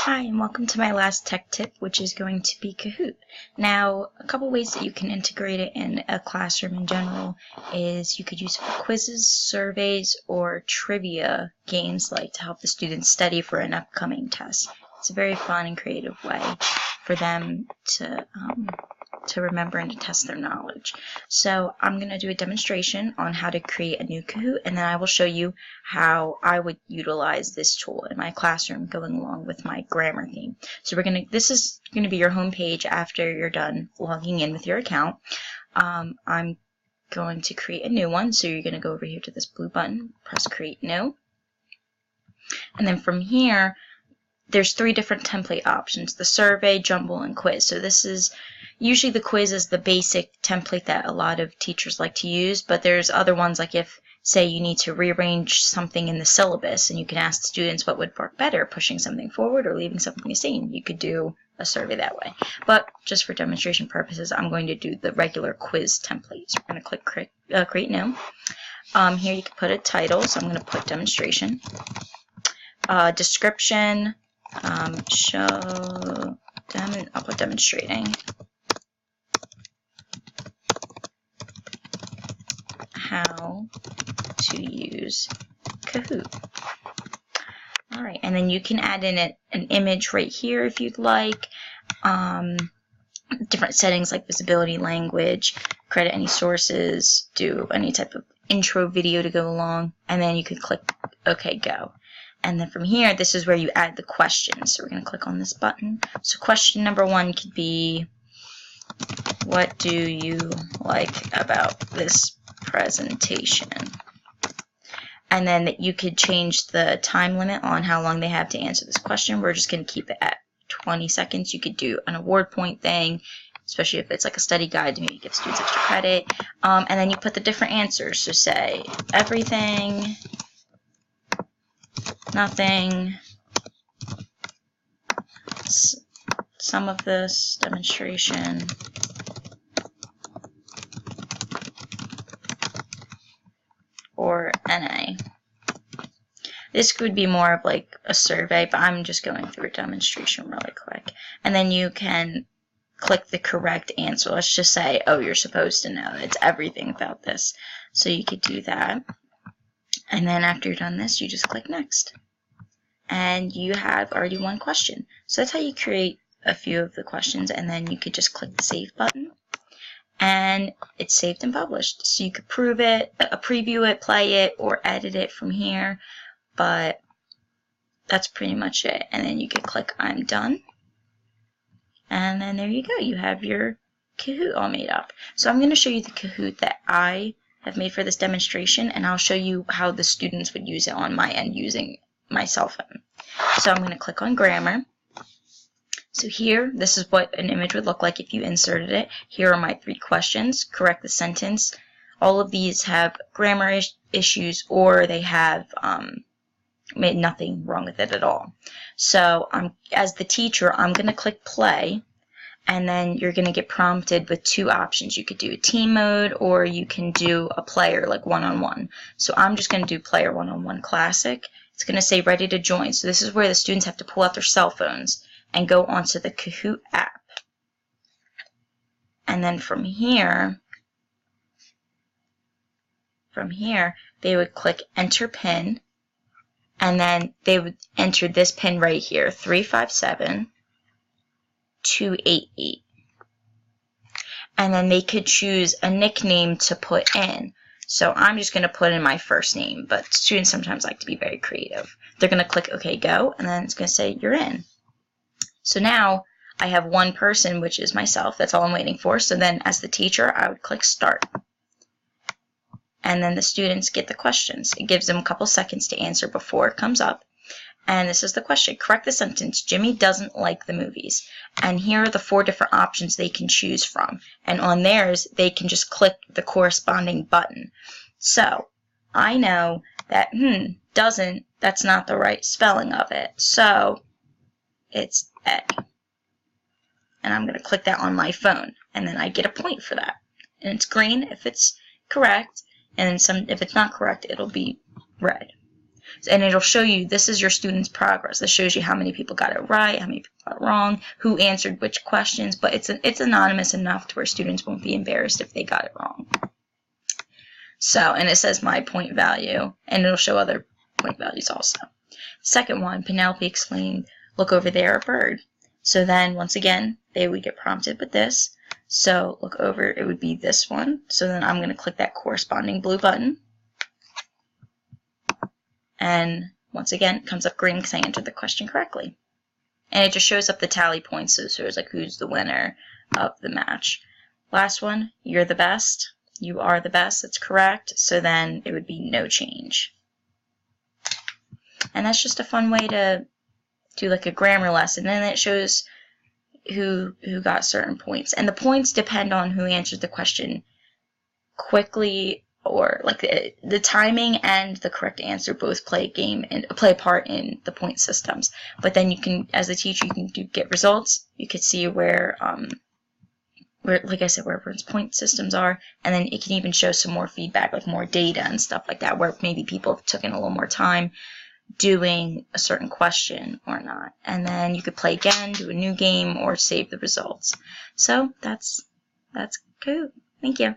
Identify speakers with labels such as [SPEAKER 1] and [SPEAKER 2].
[SPEAKER 1] Hi, and welcome to my last tech tip, which is going to be Kahoot. Now, a couple ways that you can integrate it in a classroom in general is you could use it for quizzes, surveys, or trivia games like to help the students study for an upcoming test. It's a very fun and creative way for them to remember and to test their knowledge. So I'm going to do a demonstration on how to create a new Kahoot, and then I will show you how I would utilize this tool in my classroom going along with my grammar theme. So this is going to be your home page after you're done logging in with your account. I'm going to create a new one, so you're going to go over here to this blue button, press create new, and then from here there's three different template options: the survey, jumble, and quiz. So this is usually the quiz is the basic template that a lot of teachers like to use, but there's other ones like if, say, you need to rearrange something in the syllabus and you can ask the students what would work better, pushing something forward or leaving something the same. You could do a survey that way. But just for demonstration purposes, I'm going to do the regular quiz template. So we're going to click create new. Here you can put a title, so I'm going to put demonstration. Description, I'll put demonstrating. How to use Kahoot. Alright, and then you can add in an image right here if you'd like. Different settings like visibility, language, credit any sources, do any type of intro video to go along, and then you can click OK, go. And then from here, this is where you add the questions. So we're going to click on this button. So question number 1 could be, what do you like about this presentation? And then you could change the time limit on how long they have to answer this question. We're just going to keep it at 20 seconds. You could do an award point thing, especially if it's like a study guide to maybe give students extra credit. And then you put the different answers. So say everything, nothing, some of this, demonstration, or NA. This could be more of like a survey, but I'm just going through a demonstration really quick. And then you can click the correct answer. Let's just say, oh, you're supposed to know. It's everything about this. So you could do that. And then after you're done this, you just click next. And you have already one question. So that's how you create a few of the questions, and then you could just click the save button. And it's saved and published. So you could preview it, play it, or edit it from here. But that's pretty much it. And then you can click I'm done. And then there you go. You have your Kahoot all made up. So I'm going to show you the Kahoot that I have made for this demonstration, and I'll show you how the students would use it on my end using my cell phone. So I'm going to click on grammar. So here, this is what an image would look like if you inserted it. Here are my 3 questions. Correct the sentence. All of these have grammar issues, or they have made nothing wrong with it at all. So as the teacher, I'm going to click play, and then you're going to get prompted with 2 options. You could do a team mode, or you can do a player, like one-on-one. So I'm just going to do player one-on-one classic. It's going to say ready to join. So this is where the students have to pull out their cell phones and go onto the Kahoot app. And then from here, they would click enter pin, and then they would enter this pin right here, 357288. And then they could choose a nickname to put in. So I'm just going to put in my first name, but students sometimes like to be very creative. They're going to click OK, go, and then it's going to say you're in. So now I have one person, which is myself. That's all I'm waiting for. So then as the teacher, I would click start. And then the students get the questions. It gives them a couple seconds to answer before it comes up. And this is the question. Correct the sentence. Jimmy doesn't like the movies. And here are the 4 different options they can choose from. And on theirs, they can just click the corresponding button. So I know that, doesn't, that's not the right spelling of it. So it's A. And I'm going to click that on my phone. And then I get a point for that. And it's green if it's correct. And if it's not correct, it'll be red. And it'll show you, this is your student's progress. This shows you how many people got it right, how many people got it wrong, who answered which questions, but it's anonymous enough to where students won't be embarrassed if they got it wrong. So, and it says my point value, and it'll show other point values also. Second one, Penelope explained, look over there, a bird. So then, once again, they would get prompted with this. So, look over, it would be this one. So then I'm going to click that corresponding blue button. And once again, it comes up green because I answered the question correctly. And it just shows up the tally points, so it shows like who's the winner of the match. Last one, you're the best. You are the best, that's correct. So then it would be no change. And that's just a fun way to do like a grammar lesson. And then it shows who got certain points. And the points depend on who answered the question quickly, or like the timing and the correct answer both play a part in the point systems. But then you can, as a teacher, you can get results. You could see where like I said, where everyone's point systems are, and then it can even show some more feedback, like more data and stuff like that, where maybe people took in a little more time doing a certain question or not. And then you could play again, do a new game, or save the results. So that's Kahoot. Thank you.